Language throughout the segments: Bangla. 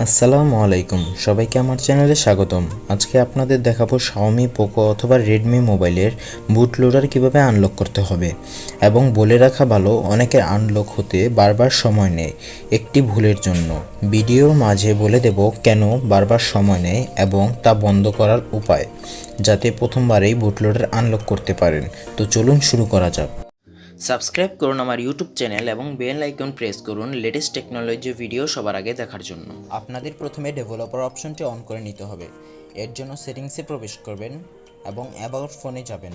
আসসালামু আলাইকুম, সবাইকে আমার চ্যানেলে স্বাগতম। আজকে আপনাদের দেখাবো Xiaomi Poco অথবা redmi মোবাইলের বুট লোডার কীভাবে আনলক করতে হবে। এবং বলে রাখা ভালো, অনেকের আনলক হতে বারবার সময় নেয় একটি ভুলের জন্য। ভিডিওর মাঝে বলে দেব কেন বারবার সময় নেয় এবং তা বন্ধ করার উপায়, যাতে প্রথমবারেই বুট লোডার আনলক করতে পারেন। তো চলুন শুরু করা যাক। সাবস্ক্রাইব করুন আমার ইউটিউব চ্যানেল এবং বেল আইকন প্রেস করুন লেটেস্ট টেকনোলজি ভিডিও সবার আগে দেখার জন্য। আপনাদের প্রথমে ডেভেলপার অপশনটি অন করে নিতে হবে। এর জন্য সেটিংসে প্রবেশ করবেন এবং অ্যাবাউট ফোনে যাবেন।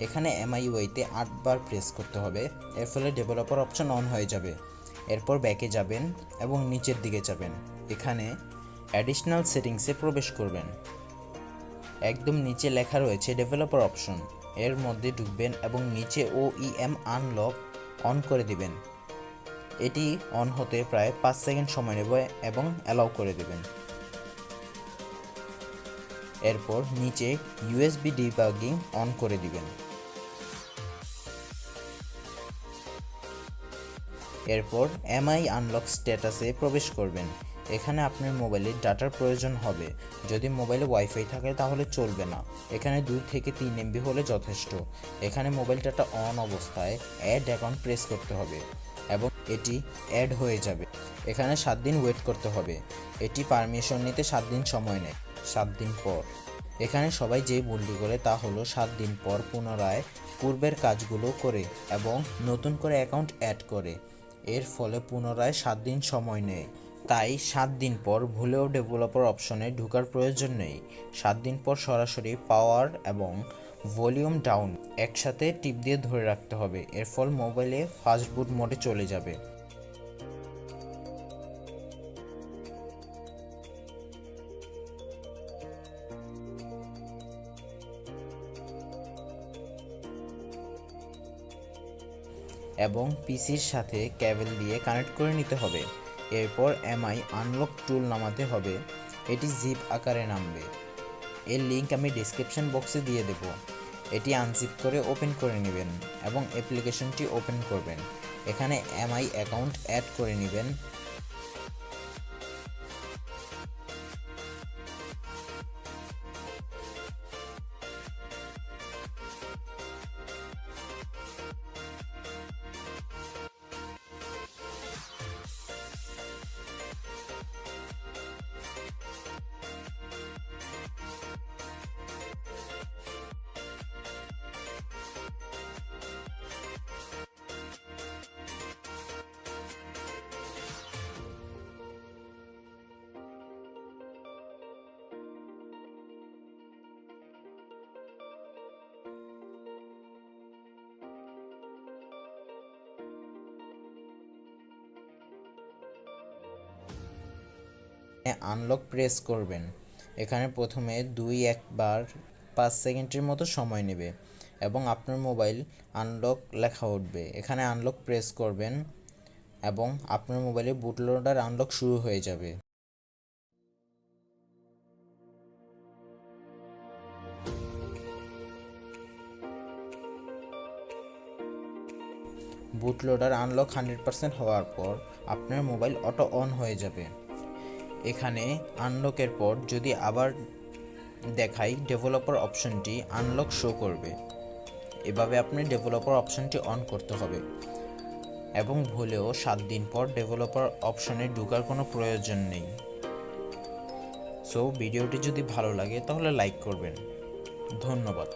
এখানে MIUIতে 8 বার প্রেস করতে হবে, এর ফলে ডেভেলপার অপশন অন হয়ে যাবে। এরপর ব্যাকে যাবেন এবং নিচের দিকে যাবেন। এখানে অ্যাডিশনাল সেটিংসে প্রবেশ করবেন। একদম নিচে লেখা রয়েছে ডেভেলপার অপশন, এর মধ্যে ঢুকবেন এবং নিচে OEM আনলক অন করে দিবেন। এটি অন হতে প্রায় 5 সেকেন্ড সময় নেবে এবং অ্যালাউ করে দেবেন। এরপর নিচে USB ডিবাগিং অন করে দিবেন। এরপর MI আনলক স্ট্যাটাসে প্রবেশ করবেন। এখানে আপনার মোবাইলে ডাটার প্রয়োজন হবে। যদি মোবাইলে ওয়াইফাই থাকে তাহলে চলবে না। এখানে 2 থেকে 3 MB হলে যথেষ্ট। এখানে মোবাইল ডাটা অন অবস্থায় অ্যাড অ্যাকাউন্ট প্রেস করতে হবে এবং এটি অ্যাড হয়ে যাবে। এখানে 7 দিন ওয়েট করতে হবে। এটি পারমিশন নিতে 7 দিন সময় নেয়। 7 দিন পর এখানে সবাই যে ভুলটি করে তা হলো 7 দিন পর পুনরায় পূর্বের কাজগুলো করে এবং নতুন করে অ্যাকাউন্ট অ্যাড করে। এর ফলে পুনরায় 7 দিন সময় নেয়। তাই 7 দিন পর ভুলেও ডেভেলপার অপশনে ঢোকার প্রয়োজন নেই। 7 দিন পর সরাসরি পাওয়ার এবং ভলিউম ডাউন একসাথে টিপ দিয়ে ধরে রাখতে হবে। এর ফলে মোবাইলে ফাস্ট বুট মোডে চলে যাবে। এবং পিসির সাথে কেবল দিয়ে কানেক্ট করে নিতে হবে। এরপর MI আনলক টুল নামাতে হবে। এটি জিপ আকারে নামবে। এর লিঙ্ক আমি ডেসক্রিপশন বক্সে দিয়ে দেব। এটি আনজিপ করে ওপেন করে নেবেন এবং অ্যাপ্লিকেশনটি ওপেন করবেন। এখানে MI অ্যাকাউন্ট অ্যাড করে নেবেন। আনলক প্রেস করবেন। এখানে প্রথমে 2-1 বার 5 সেকেন্ডের মতো সময় নেবে এবং আপনার মোবাইল আনলক লেখা উঠবে। এখানে আনলক প্রেস করবেন এবং আপনার মোবাইলে বুট লোডার আনলক শুরু হয়ে যাবে। বুট লোডার আনলক 100% হওয়ার পর আপনার মোবাইল অটো অন হয়ে যাবে। এখানে আনলকের পর যদি আবার দেখাই ডেভেলপার অপশনটি আনলক শো করবে। এভাবে আপনি ডেভেলপার অপশনটি অন করতে হবে এবং ভুলেও 7 দিন পর ডেভেলপার অপশনে ঢোকার কোনো প্রয়োজন নেই। সো ভিডিওটি যদি ভালো লাগে তাহলে লাইক করবেন। ধন্যবাদ।